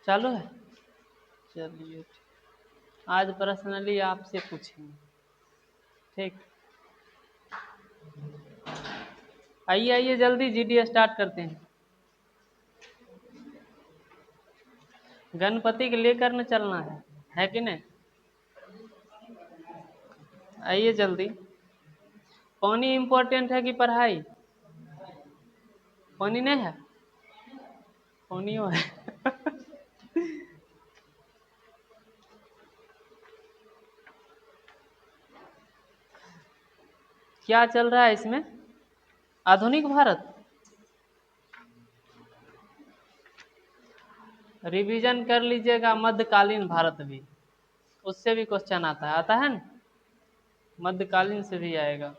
चालू है। चलिए आज पर्सनली आपसे पूछेंगे। ठीक, आइए आइए जल्दी जीडी स्टार्ट करते हैं। गणपति के लेकर न चलना है कि नहीं? आइए जल्दी। पानी इम्पोर्टेंट है कि पढ़ाई? पानी नहीं है, पानियो है। क्या चल रहा है इसमें? आधुनिक भारत। रिवीजन कर लीजिएगा मध्यकालीन भारत भी, उससे भी क्वेश्चन आता है ना, मध्यकालीन से भी आएगा,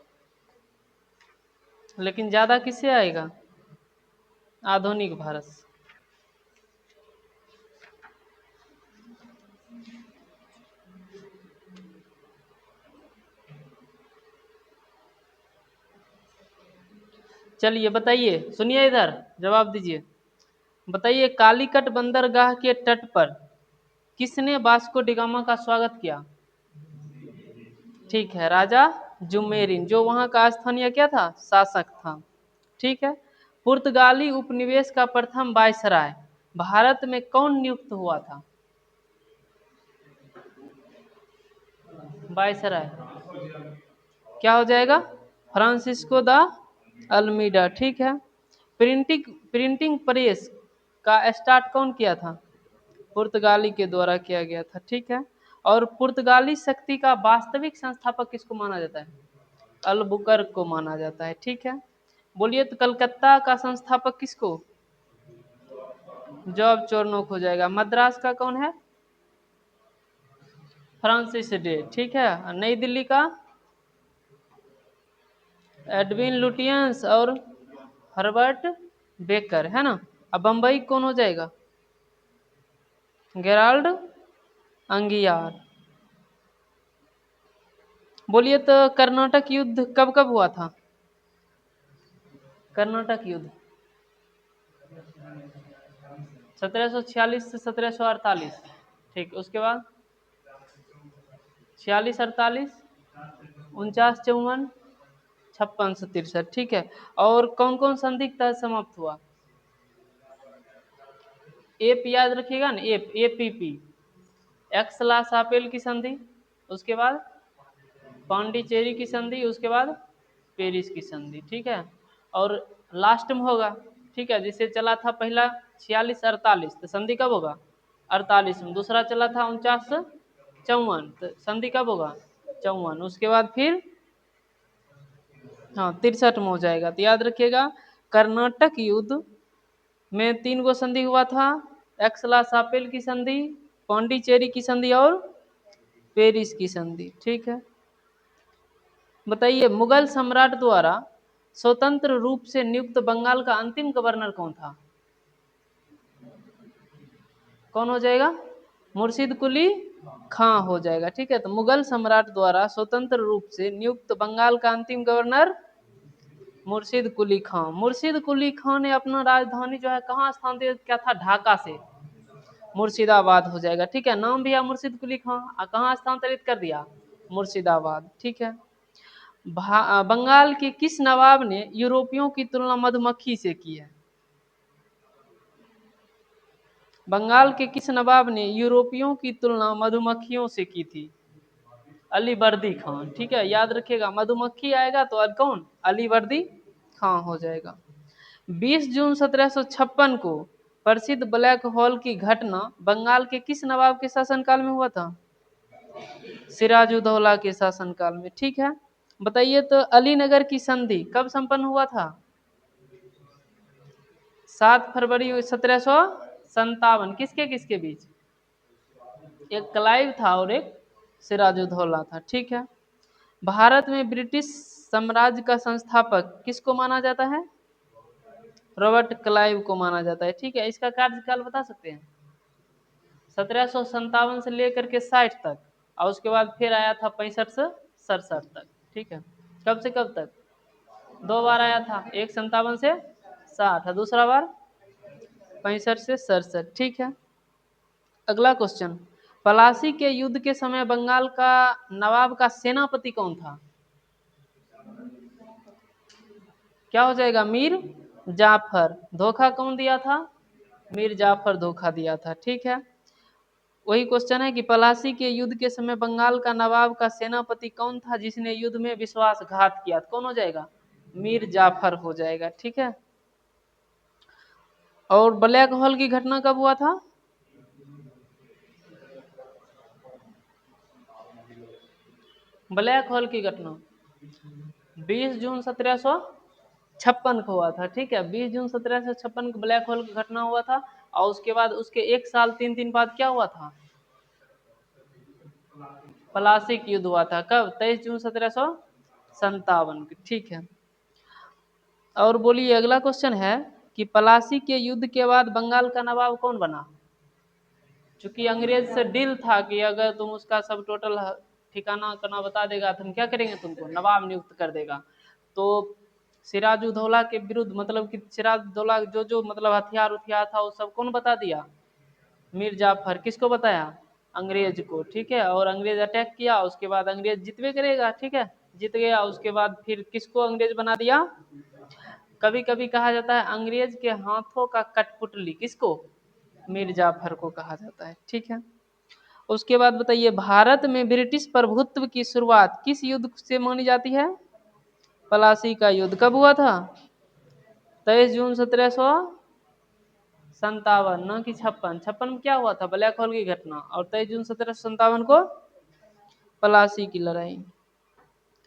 लेकिन ज्यादा किससे आएगा? आधुनिक भारत से। चलिए बताइए, सुनिए इधर जवाब दीजिए। बताइए कालीकट बंदरगाह के तट पर किसने वास्को डिगामा का स्वागत किया? ठीक है, राजा जुमेरिन, जो वहां का स्थानीय क्या था? शासक था। ठीक है। पुर्तगाली उपनिवेश का प्रथम वायसराय भारत में कौन नियुक्त हुआ था? वायसराय क्या हो जाएगा? Francisco de Almeida. ठीक है। प्रिंटिंग प्रिंटिंग प्रेस का स्टार्ट कौन किया था? पुर्तगाली के द्वारा किया गया था। ठीक है। और पुर्तगाली शक्ति का वास्तविक संस्थापक किसको माना जाता है? अलबुकर्क को माना जाता है। ठीक है। बोलिए तो कलकत्ता का संस्थापक किसको? जॉब चोरनोक हो जाएगा। मद्रास का कौन है? Francis day. ठीक है। नई दिल्ली का एडविन लुटियंस और हर्बर्ट बेकर, है ना। अब बम्बई कौन हो जाएगा? गेराल्ड अंगियार। बोलिए तो कर्नाटक युद्ध कब कब हुआ था? कर्नाटक युद्ध 1746 से 1748। ठीक, उसके बाद 46 48, 49 54, 56 से 63। ठीक है। और कौन कौन संधि के तहत समाप्त हुआ? एप याद रखिएगा ना, एप एपीपी, एक्स ला सापेल की संधि, उसके बाद पांडिचेरी की संधि, उसके बाद पेरिस की संधि। ठीक है। और लास्ट में होगा, ठीक है, जिससे चला था पहला 46 48, तो संधि कब होगा? 48 में। दूसरा चला था 49 54, तो संधि कब होगा? 54। उसके बाद फिर हाँ 63 में हो जाएगा। तो याद रखिएगा कर्नाटक युद्ध में 3 गो संधि हुआ था। एक्सला सापेल की संधि, पांडिचेरी की संधि और पेरिस की संधि। ठीक है। बताइए मुगल सम्राट द्वारा स्वतंत्र रूप से नियुक्त बंगाल का अंतिम गवर्नर कौन था? कौन हो जाएगा? मुर्शिद कुली खां हो जाएगा। ठीक है। तो मुगल सम्राट द्वारा स्वतंत्र रूप से नियुक्त बंगाल का अंतिम गवर्नर मुर्शिद कुली खां। मुर्शिद कुली खां ने अपना राजधानी जो है कहाँ स्थानांतरित किया था? ढाका से मुर्शिदाबाद हो जाएगा। ठीक है। नाम भी है मुर्शिद कुली खां, कहाँ स्थानांतरित कर दिया? मुर्शिदाबाद। ठीक है। बंगाल के किस नवाब ने यूरोपियों की तुलना मधुमक्खी से की है? बंगाल के किस नवाब ने यूरोपियों की तुलना मधुमक्खियों से की थी? अलीवर्दी खान। ठीक है। याद रखिएगा मधुमक्खी आएगा तो अब कौन? अलीवर्दी खान हो जाएगा। 20 जून 1756 को प्रसिद्ध ब्लैक होल की घटना बंगाल के किस नवाब के शासनकाल में हुआ था? सिराजुद्दौला के शासनकाल में। ठीक है। बताइए तो अलीनगर की संधि कब संपन्न हुआ था? 7 फरवरी 1757। किसके किसके बीच? एक क्लाइव था और एक सिराजुद्दौला था। ठीक है। भारत में ब्रिटिश साम्राज्य का संस्थापक किसको माना जाता है? रॉबर्ट क्लाइव को माना जाता है। ठीक है। इसका कार्यकाल बता सकते हैं? 1757 से लेकर के 60 तक, और उसके बाद फिर आया था 65 से 67 तक। ठीक है। कब से कब तक? 2 बार आया था, एक 57 से 60 और दूसरा बार 65 से 67। ठीक है। अगला क्वेश्चन, पलासी के युद्ध के समय बंगाल का नवाब का सेनापति कौन था? क्या हो जाएगा? मीर जाफर। धोखा कौन दिया था? मीर जाफर धोखा दिया था। ठीक है, वही क्वेश्चन है कि पलासी के युद्ध के समय बंगाल का नवाब का सेनापति कौन था जिसने युद्ध में विश्वासघात किया? कौन हो जाएगा? मीर जाफर हो जाएगा। ठीक है, और ब्लैक होल की घटना कब हुआ था? ब्लैक होल की घटना 20 जून 1756 को हुआ था। ठीक है, 20 जून 1756 को ब्लैक होल की घटना हुआ था। और उसके बाद उसके 1 साल 3 दिन बाद क्या हुआ था? पलासी युद्ध हुआ था। कब? 23 जून 1757 को। ठीक है, और बोलिए अगला क्वेश्चन है कि पलासी के युद्ध के बाद बंगाल का नवाब कौन बना? चूंकि अंग्रेज से डील था कि अगर तुम उसका सब टोटल ठिकाना करना बता देगा तो हम क्या करेंगे, तुमको नवाब नियुक्त कर देगा। तो सिराजुद्दौला के विरुद्ध, मतलब कि सिराजुद्दौला जो जो मतलब हथियार उथियार था वो सब कौन बता दिया? मीर जाफर। किसको बताया? अंग्रेज को। ठीक है, और अंग्रेज अटैक किया, उसके बाद अंग्रेज जितवे करेगा। ठीक है, जीत गया, उसके बाद फिर किसको अंग्रेज बना दिया? कभी कभी कहा जाता है अंग्रेज के हाथों का कठपुतली, किसको? मीर जाफर को कहा जाता है। ठीक है, उसके बाद बताइए, भारत में ब्रिटिश प्रभुत्व की शुरुआत किस युद्ध से मानी जाती है? पलासी का युद्ध। कब हुआ था? 23 जून 1757, न कि 56। 56 में क्या हुआ था? ब्लैक होल की घटना। और 23 जून 1757 को पलासी की लड़ाई।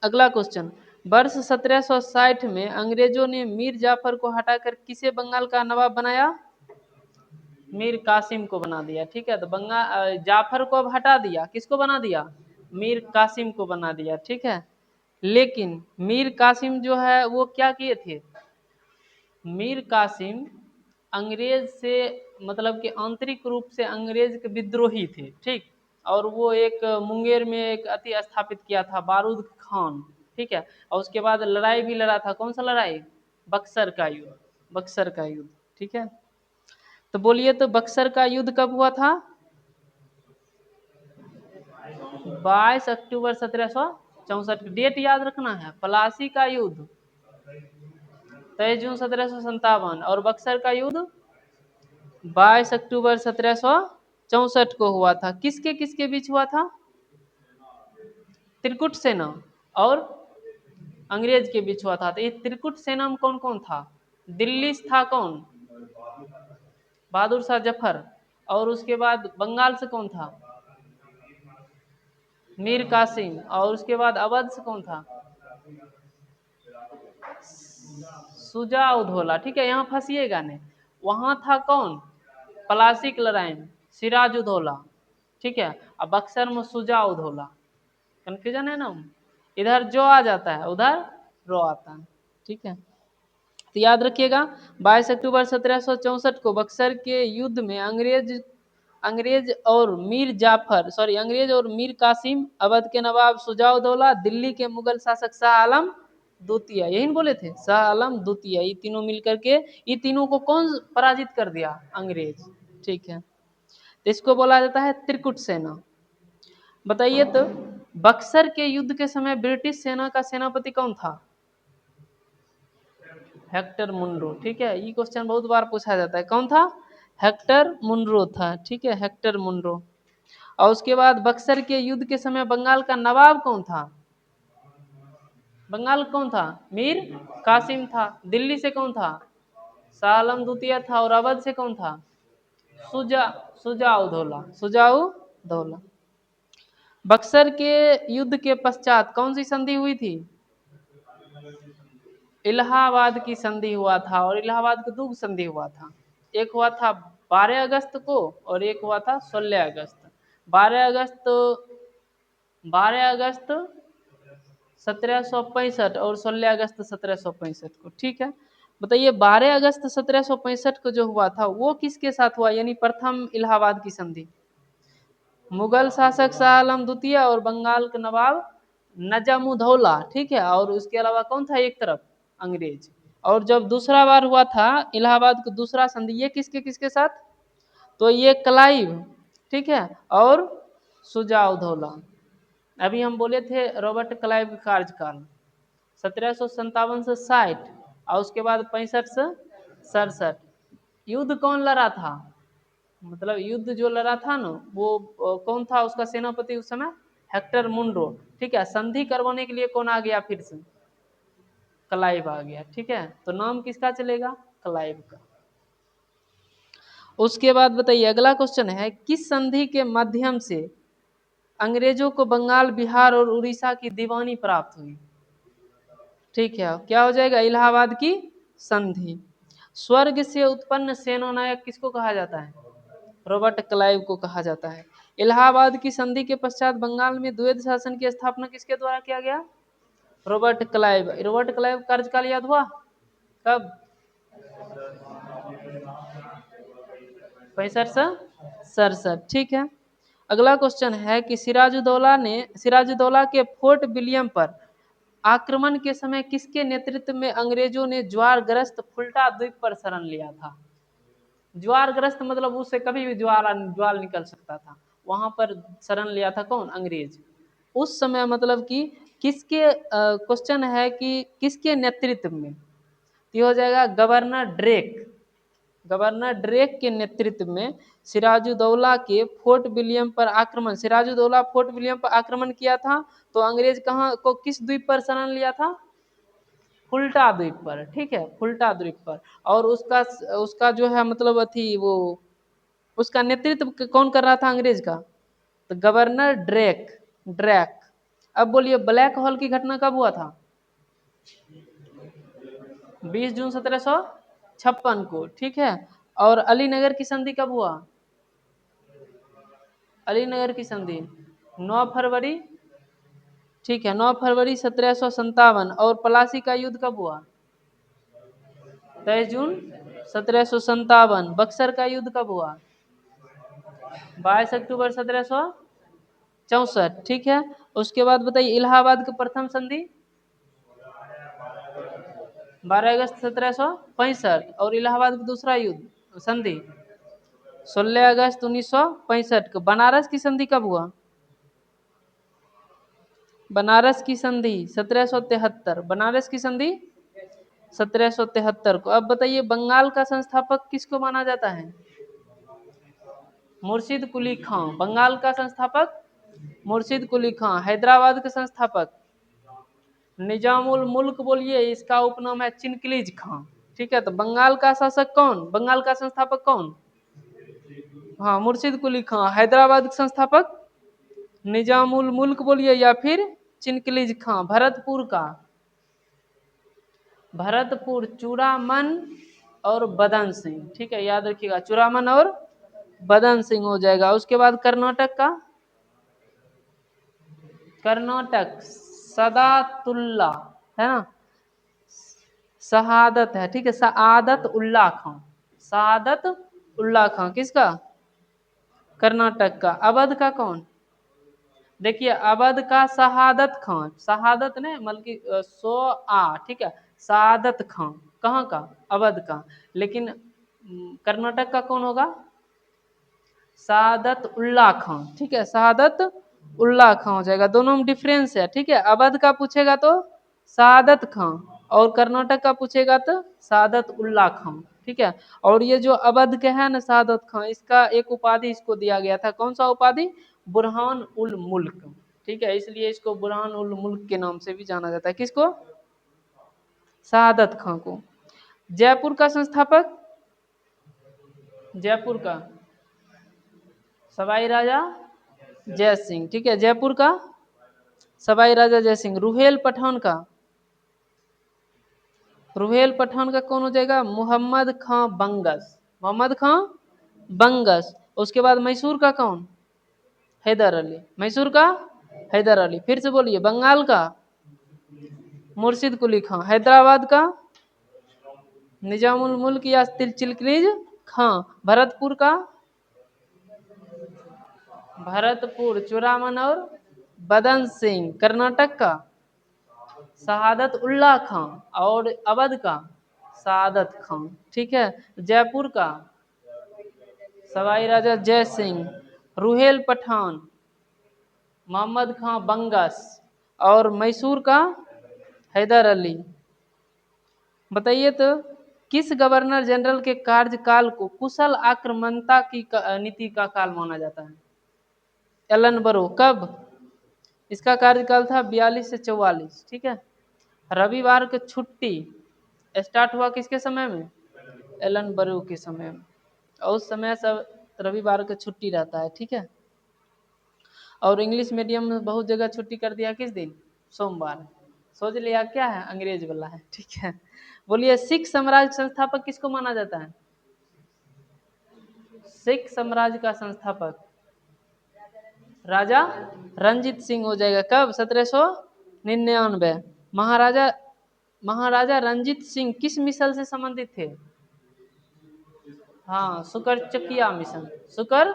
अगला क्वेश्चन, वर्ष 1760 में अंग्रेजों ने मीर जाफर को हटाकर किसे बंगाल का नवाब बनाया? मीर कासिम को बना दिया। ठीक है, तो बंगाल जाफर को अब हटा दिया, किसको बना दिया? मीर कासिम को बना दिया। ठीक है, लेकिन मीर कासिम जो है वो क्या किए थे? मीर कासिम अंग्रेज से, मतलब कि आंतरिक रूप से अंग्रेज के विद्रोही थे। ठीक, और वो एक मुंगेर में एक अति स्थापित किया था बारूद खान। ठीक है, और उसके बाद लड़ाई भी लड़ा था। कौन सा लड़ाई? बक्सर का युद्ध। बक्सर का युद्ध। ठीक है, तो बोलिए तो बक्सर का युद्ध कब हुआ था? 22 अक्टूबर 1764। डेट याद रखना है। पलासी का युद्ध 23 जून 1757 और बक्सर का युद्ध 22 अक्टूबर 1764 को हुआ था। किसके किसके बीच हुआ था? त्रिकुट सेना और अंग्रेज के बीच हुआ था। तो ये त्रिकुट सेना में कौन कौन था? दिल्ली से था कौन? बहादुर शाह जफर। और उसके बाद बंगाल से कौन था? मीर कासिम। और उसके बाद अवध से कौन था? सुजा उधौला। ठीक है, यहाँ फंसिएगा नहीं। वहां था कौन? पलासी की लड़ाई में सिराज उधौला। ठीक है, अब बक्सर में सुजा उधौला। कंफ्यूजन है ना? इधर जो आ जाता है उधर रो आता है। ठीक है, तो याद रखिएगा 22 अक्टूबर 1764 को बक्सर के युद्ध में अंग्रेज और मीर कासिम, अवध के नवाब सुजाउद्दौला, दिल्ली के मुगल शासक शाह आलम द्वितीय, यही न बोले थे? शाह आलम द्वितीय, ये तीनों मिलकर के, ये तीनों को कौन पराजित कर दिया? अंग्रेज। ठीक है, तो इसको बोला जाता है त्रिकुट सेना। बताइए तो बक्सर के युद्ध के समय ब्रिटिश सेना का सेनापति कौन था? Hector Munro. ठीक है, ये क्वेश्चन बहुत बार पूछा जाता है। कौन था? हेक्टर मुनरो था। ठीक है, हेक्टर मुनरो। और उसके बाद बक्सर के युद्ध के समय बंगाल का नवाब कौन था? बंगाल कौन था? मीर कासिम था। दिल्ली से कौन था? शाह आलम द्वितीय था। और अवध से कौन था? सुजा सुजाउद्दौला। सुजाउद्दौला। बक्सर के युद्ध के पश्चात कौन सी संधि हुई थी? इलाहाबाद की संधि हुआ था। और इलाहाबाद की दो संधि हुआ था। एक हुआ था 12 अगस्त को और एक हुआ था 16 अगस्त। 12 अगस्त 1765 और 16 अगस्त 1765 को। ठीक है, बताइए 12 अगस्त 1765 को जो हुआ था वो किसके साथ हुआ, यानी प्रथम इलाहाबाद की संधि? मुगल शासक शाह आलम द्वितीय और बंगाल के नवाब नजमुद्दौला। ठीक है, और उसके अलावा कौन था एक तरफ? अंग्रेज। और जब दूसरा बार हुआ था इलाहाबाद का दूसरा संधि, ये किसके किसके साथ? तो ये क्लाइव ठीक है, और सुजाउद्दौला। अभी हम बोले थे रॉबर्ट क्लाइव का कार्यकाल 1757 से 60 और उसके बाद 65 से 67। युद्ध कौन लड़ा था, मतलब युद्ध जो लड़ा था ना वो कौन था उसका सेनापति उस समय, हेक्टर मुंडो। ठीक है, संधि करवाने के लिए कौन आ गया फिर से, क्लाइव आ गया। ठीक है, तो नाम किसका चलेगा, क्लाइव का। उसके बाद बताइए अगला क्वेश्चन है, किस संधि के माध्यम से अंग्रेजों को बंगाल, बिहार और उड़ीसा की दीवानी प्राप्त हुई। ठीक है, क्या हो जाएगा, इलाहाबाद की संधि। स्वर्ग से उत्पन्न सेनानायक किसको कहा जाता है, रॉबर्ट क्लाइव को कहा जाता है। इलाहाबाद की संधि के पश्चात बंगाल में द्वैध शासन की स्थापना किसके द्वारा किया गया, रॉबर्ट क्लाइव। रॉबर्ट क्लाइव कार्यकाल याद हुआ कब, 65 से 67। ठीक है, अगला क्वेश्चन है कि सिराजुद्दौला के फोर्ट विलियम पर आक्रमण के समय किसके नेतृत्व में अंग्रेजों ने ज्वारग्रस्त फुल्टा द्वीप पर शरण लिया था। ज्वारग्रस्त मतलब उससे कभी भी ज्वाल निकल सकता था, वहां पर शरण लिया था कौन, अंग्रेज। उस समय मतलब कि किसके क्वेश्चन है कि किसके नेतृत्व में, तो हो जाएगा गवर्नर ड्रेक। गवर्नर ड्रेक के नेतृत्व में सिराजुद्दौला के फोर्ट विलियम पर आक्रमण, सिराजुद्दौला फोर्ट विलियम पर आक्रमण किया था। तो अंग्रेज कहाँ को किस द्वीप पर शरण लिया था, फुल्टा द्वीप पर। ठीक है, फुल्टा द्वीप पर। और उसका उसका जो है मतलब अथी वो उसका नेतृत्व कौन कर रहा था अंग्रेज का, तो गवर्नर ड्रेक। ड्रैक। अब बोलिए ब्लैक हॉल की घटना कब हुआ था, 20 जून 1756 को। ठीक है, और अलीनगर की संधि कब हुआ, अलीनगर की संधि 9 फरवरी। ठीक है, 9 फरवरी 1757। और प्लासी का युद्ध कब हुआ, 23 जून 1757। बक्सर का युद्ध कब हुआ, 22 अक्टूबर 1764। ठीक है, उसके बाद बताइए इलाहाबाद की प्रथम संधि 12 अगस्त 1765। और इलाहाबाद का दूसरा युद्ध संधि 16 अगस्त 1965 को। बनारस की संधि कब हुआ, बनारस की संधि 1773। बनारस की संधि 1773 को। अब बताइए बंगाल का संस्थापक किसको माना जाता है, मुर्शिद कुली खां। बंगाल का संस्थापक मुर्शिद कुली खां। हैदराबाद के संस्थापक निजामुल मुल्क, बोलिए इसका उपनाम है चिनकलीज खां। ठीक है, तो बंगाल का शासक कौन, बंगाल का संस्थापक कौन, हाँ मुर्शिद कुली खां। हैदराबाद के संस्थापक निजामुल मुल्क, बोलिए या फिर चिनकलीज खां। भरतपुर का, भरतपुर चूड़ामन और बदन सिंह। ठीक है, याद रखिएगा चूड़ामन और बदन सिंह हो जाएगा। उसके बाद कर्नाटक का, कर्नाटक सदातुल्ला है ना, शहादत है। ठीक है, सआदत उल्ला खां। शहादत उल्ला खां किसका, कर्नाटक का। अवध का कौन, देखिए अवध का शहादत खां। शहादत ने मतलब कि ठीक है, शहादत खां कहाँ का, अवध का। लेकिन कर्नाटक का कौन होगा, शहादत उल्ला खां। ठीक है, शहादत उल्ला खां हो जाएगा, दोनों में डिफरेंस है। ठीक है, अवध का पूछेगा तो शहादत खां, और कर्नाटक का पूछेगा तो शहादत उल्ला खां। ठीक है, और ये जो अवध के है ना शहादत खां, इसका एक उपाधि इसको दिया गया था, कौन सा उपाधि, बुरहान उल मुल्क। ठीक है, इसलिए इसको बुरहान उल मुल्क के नाम से भी जाना जाता है, किसको, शहादत खां को। जयपुर का संस्थापक, जयपुर का सवाई राजा जय सिंह। ठीक है, जयपुर का सवाई राजा जय सिंह। रुहेल पठान का, रुहेल पठान का कौन हो जाएगा, मोहम्मद खां बंगस। मोहम्मद खां बंगस। उसके बाद मैसूर का कौन, हैदर अली। मैसूर का हैदर अली। फिर से बोलिए, बंगाल का मुर्शिद कुली खां। हैदराबाद का निजामुल मुल्क या चिलकलीज खां। भरतपुर का भरतपुर चूड़ामन और बदन सिंह। कर्नाटक का शहादत उल्ला खां। और अवध का शहादत खां। ठीक है, जयपुर का सवाई राजा जय सिंह। रुहेल पठान, मोहम्मद खां बंगस और मैसूर का हैदर अली। बताइए तो किस गवर्नर जनरल के कार्यकाल को कुशल आक्रामकता की नीति का काल माना जाता है? एलन बरो। कब? इसका कार्यकाल था 42 से 44। ठीक है। रविवार की छुट्टी स्टार्ट हुआ किसके समय में? एलन बरो के समय में। और उस समय सब रविवार का छुट्टी रहता है। ठीक है। और इंग्लिश मीडियम में बहुत जगह छुट्टी कर दिया किस दिन? सोमवार। सोच लिया क्या है? अंग्रेज वाला है। ठीक है। बोलिए सिख साम्राज्य संस्थापक किसको माना जाता है? सिख साम्राज्य का संस्थापक राजा रंजीत सिंह हो जाएगा। कब? 1799। महाराजा रंजीत सिंह किस मिसल से संबंधित थे? हाँ, शुकर मिशन। शुकर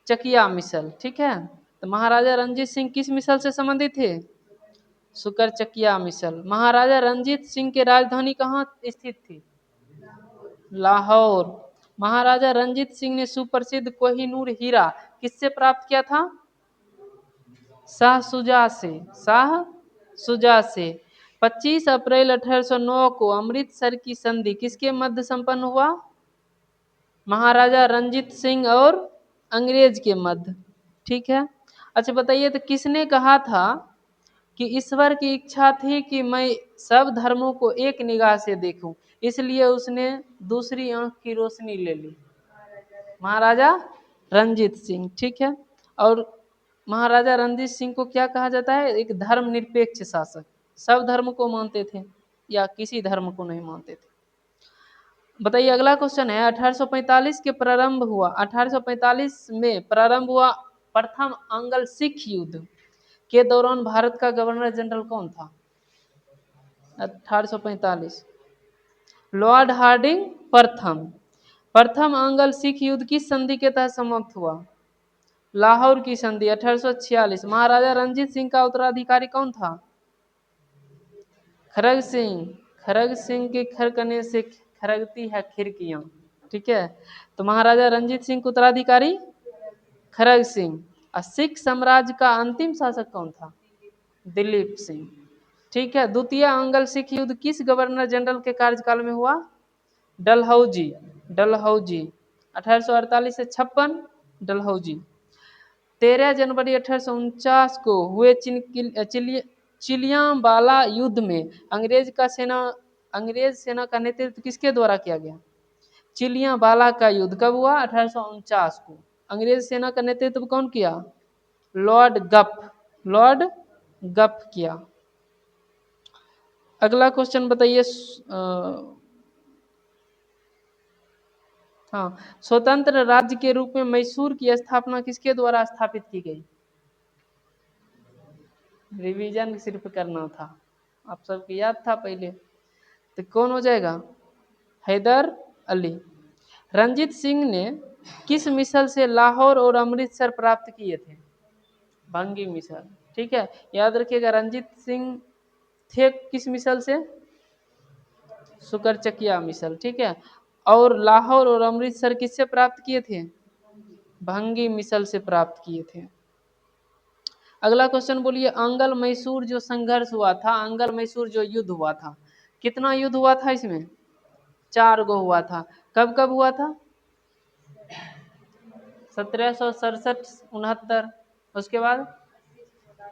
चकिया मिसल। ठीक है। तो महाराजा रंजीत सिंह किस मिसल से संबंधित थे? शुकर चकिया मिसल। महाराजा रंजीत सिंह की राजधानी कहाँ स्थित थी? लाहौर। महाराजा रंजीत सिंह ने सुप्रसिद्ध कोहिनूर हीरा किससे प्राप्त किया था? शाह शुजा से। शाह शुजा से। 25 अप्रैल 1809 को अमृतसर की संधि किसके मध्य संपन्न हुआ? महाराजा रंजीत सिंह और अंग्रेज के मध्य। ठीक है। अच्छा बताइए तो किसने कहा था कि ईश्वर की इच्छा थी कि मैं सब धर्मों को एक निगाह से देखूं, इसलिए उसने दूसरी आंख की रोशनी ले ली? महाराजा रंजीत सिंह। ठीक है। और महाराजा रंजीत सिंह को क्या कहा जाता है? एक धर्मनिरपेक्ष शासक। सब धर्म को मानते थे या किसी धर्म को नहीं मानते थे? बताइए अगला क्वेश्चन है 1845 के प्रारंभ हुआ 1845 में प्रारंभ हुआ प्रथम अंग्ल सिख युद्ध के दौरान भारत का गवर्नर जनरल कौन था? 1845। लॉर्ड हार्डिंग प्रथम। प्रथम अंग्ल सिख युद्ध किस संधि के तहत समाप्त हुआ? लाहौर की संधि 1846। महाराजा रंजीत सिंह का उत्तराधिकारी कौन था? खरग सिंह। खरग सिंह के खरकने से खरगती है खिड़कियां। ठीक है। तो महाराजा रंजीत सिंह के उत्तराधिकारी खरग सिंह। और सिख साम्राज्य का अंतिम शासक कौन था? दिलीप सिंह। ठीक है। द्वितीय अंग्ल सिख युद्ध किस गवर्नर जनरल के कार्यकाल में हुआ? डलहौजी। डलहौजी 1848 से 56। डलहौजी। 13 जनवरी 1849 को हुए चिलियांवाला युद्ध में अंग्रेज सेना का नेतृत्व किसके द्वारा किया गया? चिलियांवाला का युद्ध कब हुआ? 1849 को। अंग्रेज सेना का नेतृत्व कौन किया? लॉर्ड गप। लॉर्ड गप किया। अगला क्वेश्चन बताइए। हाँ, स्वतंत्र राज्य के रूप में मैसूर की स्थापना किसके द्वारा स्थापित की गई? रिवीजन सिर्फ करना था, आप सबको याद था पहले। तो कौन हो जाएगा? हैदर अली। रंजीत सिंह ने किस मिसल से लाहौर और अमृतसर प्राप्त किए थे? भंगी मिसल। ठीक है। याद रखिएगा रंजीत सिंह थे किस मिसल से? शुकर चकिया मिसल। ठीक है। और लाहौर और अमृतसर किससे प्राप्त किए थे? भंगी मिसल से प्राप्त किए थे। अगला क्वेश्चन बोलिए अंगल मैसूर जो संघर्ष हुआ था, अंगल मैसूर जो युद्ध हुआ था, कितना युद्ध हुआ था इसमें? 4 गो हुआ था। कब कब हुआ था? 1767 उसके बाद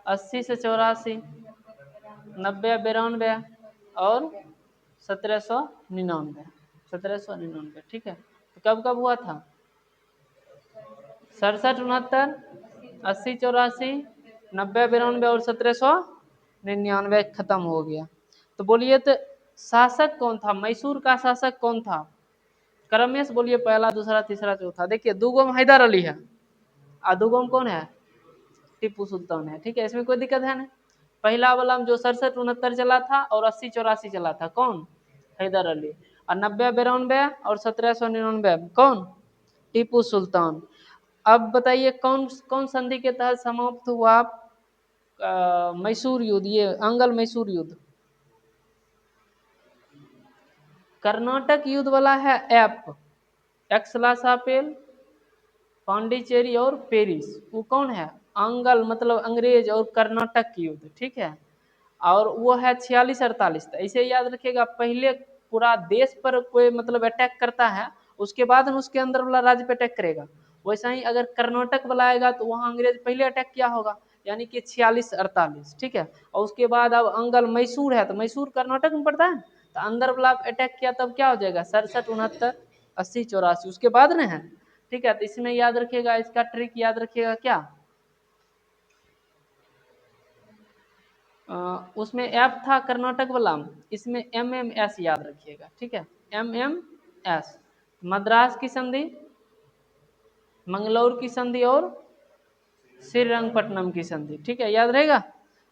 80 से 84, 90 92 और 1799। 1799। ठीक है। तो कब कब हुआ था? 67 69, 80 84, 90 92 और 1799 खत्म हो गया। तो बोलिए तो शासक कौन था? मैसूर का शासक कौन था? क्रमेश बोलिए पहला दूसरा तीसरा चौथा। देखिए दूगो में हैदर अली है और दूगो में कौन है? टीपू सुल्तान है। ठीक है। इसमें कोई दिक्कत है ना? पहला वाला में जो 67 69 चला था और 80 84 चला था कौन? हैदर अली। और 90 92 और 1799 कौन? टीपू सुल्तान। अब बताइए कौन कौन संधि के तहत समाप्त हुआ मैसूर युद्ध, ये अंगल मैसूर युद्ध? कर्नाटक युद्ध वाला है एफ। एक्सलासापेल पांडिचेरी और पेरिस, वो कौन है? अंगल मतलब अंग्रेज और कर्नाटक की युद्ध, ठीक है। और वो है 46-48। ऐसे याद रखिएगा, पहले पूरा देश पर कोई मतलब अटैक करता है, उसके बाद उसके अंदर वाला राज्य पे अटैक करेगा। वैसा ही अगर कर्नाटक वाला आएगा तो वहां अंग्रेज पहले अटैक किया होगा, यानी कि 46-48, ठीक है। और उसके बाद अब अंगल मैसूर है, तो मैसूर कर्नाटक में पड़ता है, तो अंदर वाला अटैक किया तब क्या हो जाएगा? 67-69-80-84, उसके बाद न है, ठीक है। तो इसमें याद रखिएगा, इसका ट्रिक याद रखिएगा क्या, उसमें एफ था कर्नाटक वाला, इसमें MMS याद रखिएगा, ठीक है। MMS, मद्रास की संधि, मंगलौर की संधि और श्रीरंगपट्टनम की संधि, ठीक है, याद रहेगा।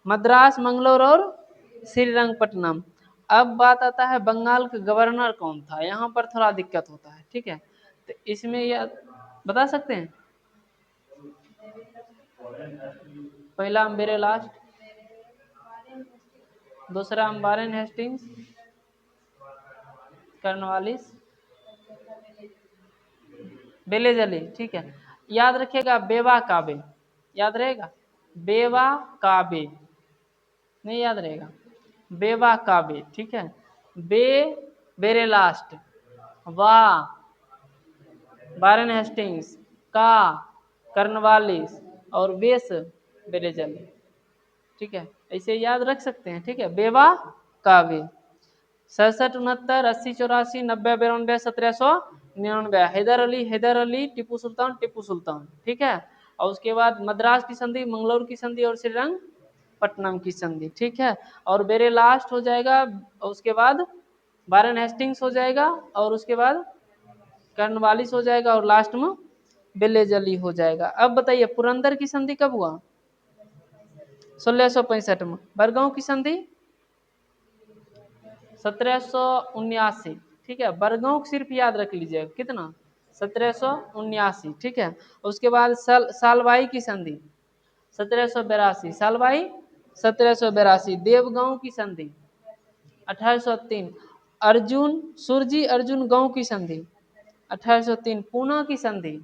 मद्रास, मंगलौर और श्रीरंगपट्टनम। अब बात आता है बंगाल का गवर्नर कौन था, यहाँ पर थोड़ा दिक्कत होता है, ठीक है। तो इसमें याद बता सकते हैं? पहला अम्बेरे लास्ट, दूसरा अम्बारेन हेस्टिंग्स, कर्नवालिस, बेलेजली, ठीक है। याद रखिएगा बेवा काबे, याद रहेगा, बेवा काबे, नहीं याद रहेगा, बेवा काबे, ठीक है। बे बेरे लास्ट, वा बारन हेस्टिंग्स, का कर्नवालिस और बेस बेलेजली, ठीक है। ऐसे याद रख सकते हैं, ठीक है। बेवा काबे, 67-69-80-84-90-92 हैदर अली टीपू सुल्तान, ठीक है। और उसके बाद मद्रास की संधि, मंगलौर की संधि और श्रीरंगपट्टनम की संधि, ठीक है। और बेरे लास्ट हो जाएगा, उसके बाद बारन हेस्टिंग्स हो जाएगा, और उसके बाद कर्नवालिस हो जाएगा, और लास्ट में बेलेजली हो जाएगा। अब बताइए पुरंदर की संधि कब हुआ? 1665 में। बरगांव की संधि 1779, ठीक है। बरगांव सिर्फ याद रख लीजिएगा, कितना? 1779, ठीक है। उसके बाद सालवाई की संधि 1782, सालवाई 1782। देवगांव की संधि 1803, अर्जुन सुरजी अर्जुन गांव की संधि 1803। पूना की संधि,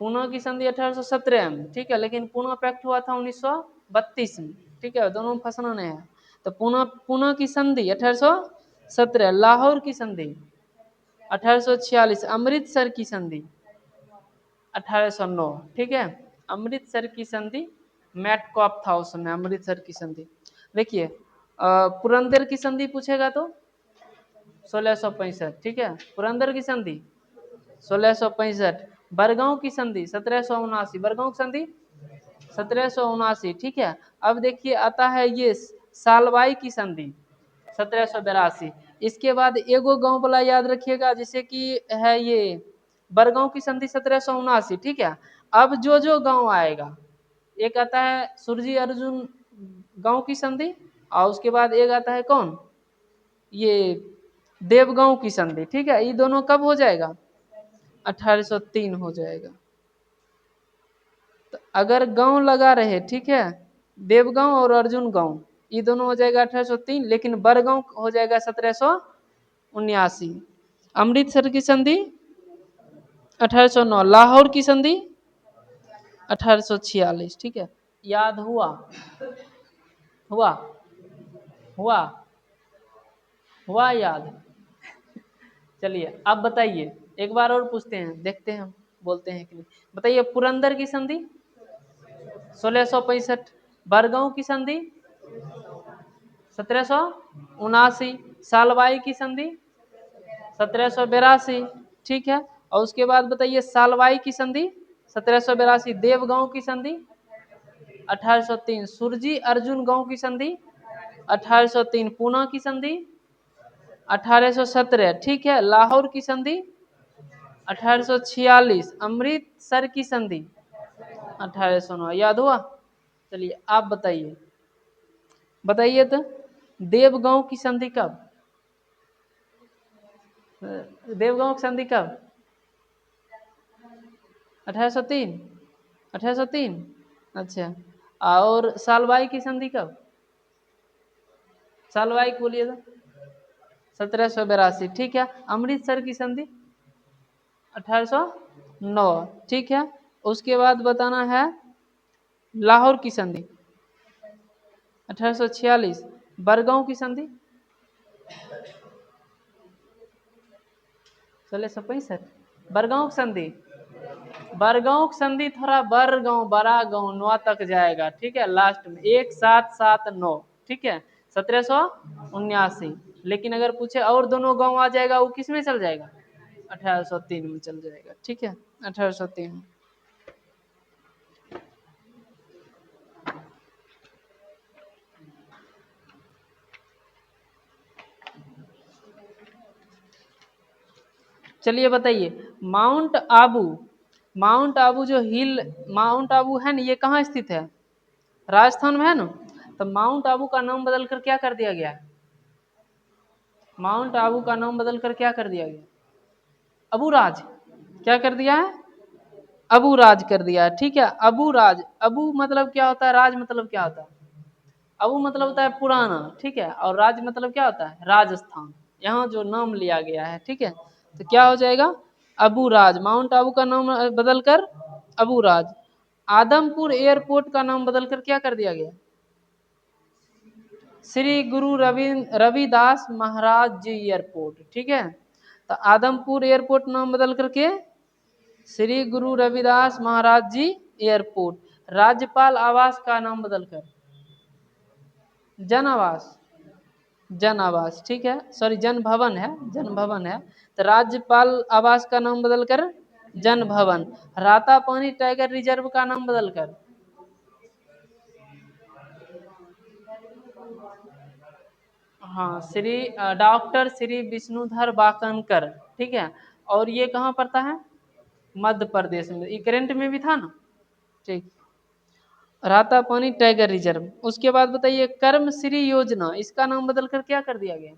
पूना की संधि 1817 में, ठीक है। लेकिन पूना पैक्ट हुआ था 1932 में, ठीक है, दोनों में फंसना नहीं है। तो पूना पूना की संधि 1817। लाहौर की संधि 1846। अमृतसर की संधि 1809, ठीक है। अमृतसर की संधि मैटकॉप था उस समय, अमृतसर की संधि। देखिए पुरंदर की संधि पूछेगा तो 1665, ठीक है। पुरंदर की संधि 1665। बरगांव की संधि 1779, बरगांव की संधि 1779, ठीक है। अब देखिए आता है ये सालवाई की संधि 1782। इसके बाद एगो गांव वाला याद रखिएगा, जैसे कि है ये बरगांव की संधि 1779, ठीक है। अब जो गांव आएगा, एक आता है सुरजी अर्जुन गांव की संधि, और उसके बाद एक आता है कौन, ये देवगांव की संधि, ठीक है। ये दोनों कब हो जाएगा? 1803 हो जाएगा। तो अगर गांव लगा रहे, ठीक है, देवगांव और अर्जुन गांव, ये दोनों हो जाएगा 1803, लेकिन बरगांव हो जाएगा 1779। अमृतसर की संधि 1809, लाहौर की संधि 1846, ठीक है। याद हुआ? हुआ? हुआ? हुआ याद? चलिए अब बताइए, एक बार और पूछते हैं, देखते हैं हम बोलते हैं कि नहीं। बताइए पुरंदर की संधि 1665। बरगांव की संधि 1779। सालवाई की संधि 1782, ठीक है। और उसके बाद बताइए सालवाई की संधि 1782। देवगांव की संधि 1803। सुरजी अर्जुन गांव की संधि 1803। पूना की संधि 1817, ठीक है। लाहौर की संधि 1846। अमृतसर की संधि 1809। याद हुआ? चलिए आप बताइए, बताइए तो देवगांव की संधि कब? देवगांव की संधि कब? 1803, 1803, अच्छा। और सालवाई की संधि कब? सालवाई को बोलिए तो 1782, ठीक है। अमृतसर की संधि 1800 9, ठीक है। उसके बाद बताना है लाहौर की संधि 1846, बरगांव की संधि 1665, बरगांव की संधि, बरगांव की संधि थोड़ा बरगांव बड़ा गांव 9 तक जाएगा, ठीक है, लास्ट में 1779, ठीक है, 1779। लेकिन अगर पूछे और दोनों गांव आ जाएगा, वो किस में चल जाएगा, 1803 में चल जाएगा, ठीक है, 1803 में। चलिए बताइए, माउंट आबू, माउंट आबू जो हिल, माउंट आबू है ना, ये कहाँ स्थित है, राजस्थान में है ना। तो माउंट आबू का नाम बदलकर क्या कर दिया गया, माउंट आबू का नाम बदलकर क्या कर दिया गया, अबू राज, क्या कर दिया है, अबू राज कर दिया है, ठीक है। अबू राज, अबू मतलब क्या होता है, राज मतलब क्या होता है, अबू मतलब होता है पुराना, ठीक है, और राज मतलब क्या होता है, राजस्थान, यहाँ जो नाम लिया गया है, ठीक है। तो क्या हो जाएगा, अबू राज, माउंट आबू का नाम बदलकर अबू राज। आदमपुर एयरपोर्ट का नाम बदलकर क्या कर दिया गया, श्री गुरु रविदास महाराज जी एयरपोर्ट, ठीक है। तो आदमपुर एयरपोर्ट नाम बदल करके श्री गुरु रविदास महाराज जी एयरपोर्ट। राज्यपाल आवास का नाम बदलकर जन आवास, जन आवास, ठीक है, सॉरी जन भवन है, जन भवन है। तो राज्यपाल आवास का नाम बदलकर जन भवन। रातापानी टाइगर रिजर्व का नाम बदलकर, हाँ, श्री डॉक्टर श्री विष्णुधर बाकनकर, ठीक है। और ये कहाँ पड़ता है, मध्य प्रदेश में, ये करंट में भी था ना, ठीक। Ratapani tiger reserve. उसके बाद बताइए कर्मश्री योजना, इसका नाम बदलकर क्या कर दिया गया,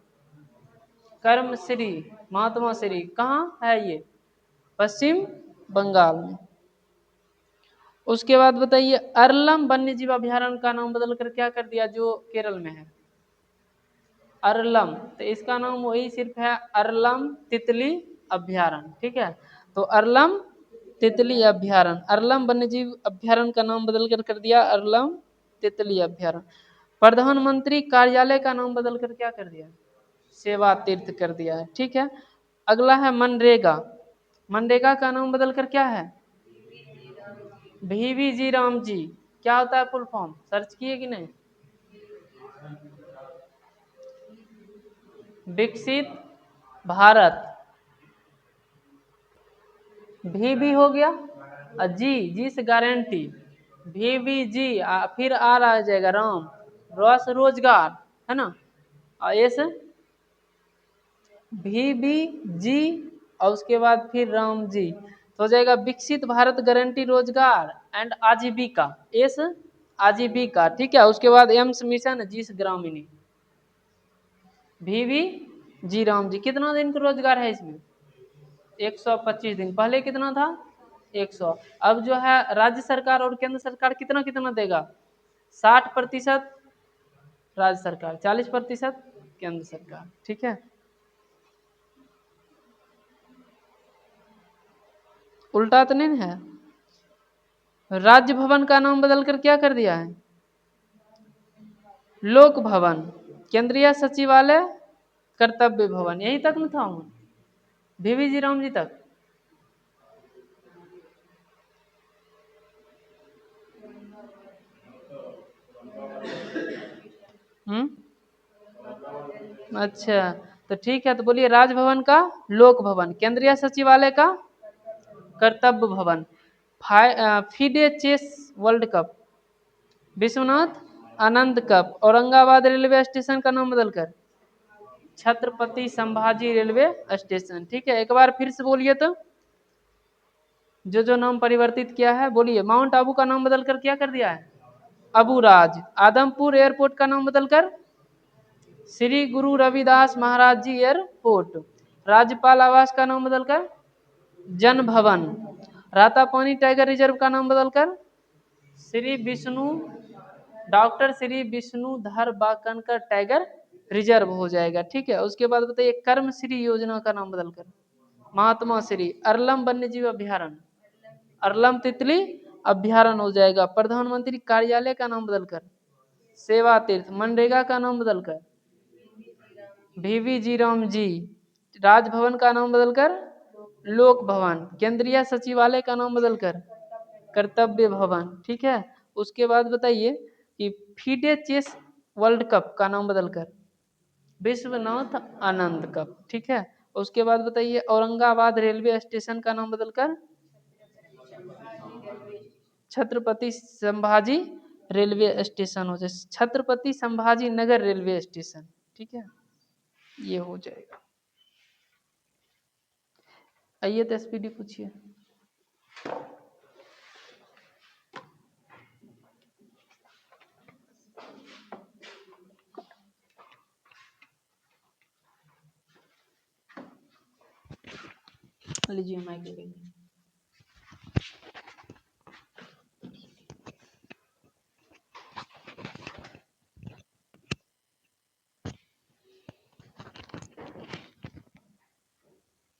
कर्मश्री, महात्मा श्री, कहाँ है ये, पश्चिम बंगाल में। उसके बाद बताइए अरलम वन्य जीव अभ्यारण्य का नाम बदलकर क्या कर दिया, जो केरल में है, अरलम, तो इसका नाम वही सिर्फ है अरलम तितली अभ्यारण्य, ठीक है। तो अरलम तितली अभ्यारण्य, अरलम वन्यजीव अभ्यारण्य का नाम बदलकर कर दिया अरलम तितली अभ्यारण्य। प्रधानमंत्री कार्यालय का नाम बदलकर क्या कर दिया, सेवा तीर्थ कर दिया है, ठीक है। अगला है मनरेगा, मनरेगा का नाम बदलकर क्या है, वीवी जी राम जी, क्या होता है फुल फॉर्म, सर्च किए कि नहीं, विकसित भारत, भी हो गया, जी से गारंटी, VBG, फिर आर आ जाएगा राम, रस रोजगार, है ना, और एस VBG, और उसके बाद फिर राम जी, तो हो जाएगा विकसित भारत गारंटी रोजगार एंड आजीविका, एस आजीविका, ठीक है। उसके बाद एम्स मिशन, जिस ग्रामीणी, VBG राम जी। कितना दिन का रोजगार है इसमें, 125 दिन, पहले कितना था 100। अब जो है राज्य सरकार और केंद्र सरकार कितना कितना देगा, 60% राज्य सरकार, 40% केंद्र सरकार, ठीक है। उल्टा तो नहीं है, राज्य भवन का नाम बदलकर क्या कर दिया है, लोक भवन, केंद्रीय सचिवालय कर्तव्य भवन, यही तक न था, VBG राम जी तक। अच्छा, तो ठीक है, तो बोलिए राजभवन का लोक भवन, केंद्रीय सचिवालय का कर्तव्य भवन। FIDE chess world cup, Vishwanath Anand cup, Aurangabad railway station का नाम बदलकर छत्रपति संभाजी रेलवे स्टेशन, ठीक है। एक बार फिर से बोलिए तो, जो नाम परिवर्तित किया है, बोलिए। माउंट आबू का नाम बदलकर क्या कर दिया है, अबू राज। आदमपुर एयरपोर्ट का नाम बदलकर श्री गुरु रविदास महाराज जी एयरपोर्ट। राज्यपाल आवास का नाम बदलकर जन भवन। रातापानी टाइगर रिजर्व का नाम बदलकर Shri Vishnu, doctor Shri Vishnudhar Bakankar tiger reserve हो जाएगा, ठीक है। उसके बाद बताइए कर्मश्री योजना का नाम बदलकर महात्मा श्री अरलम वन्यजीव अभ्यारण्य, अरलम तितली अभ्यारण्य हो जाएगा। प्रधानमंत्री कार्यालय का नाम बदलकर सेवा तीर्थ। मनरेगा का नाम बदलकर VV जी राम जी। राजभवन का नाम बदलकर लोक भवन। केंद्रीय सचिवालय का नाम बदलकर कर्तव्य भवन। ठीक है, उसके बाद बताइए कि फीडे चेस वर्ल्ड कप का नाम बदलकर विश्वनाथ आनंद कप। ठीक है, उसके बाद बताइए औरंगाबाद रेलवे स्टेशन का नाम बदलकर छत्रपति संभाजी रेलवे स्टेशन हो जाए, छत्रपति संभाजी नगर रेलवे स्टेशन। ठीक है, ये हो जाएगा। आइए तो SPD पूछिए। लीजिए माइक ले लीजिए।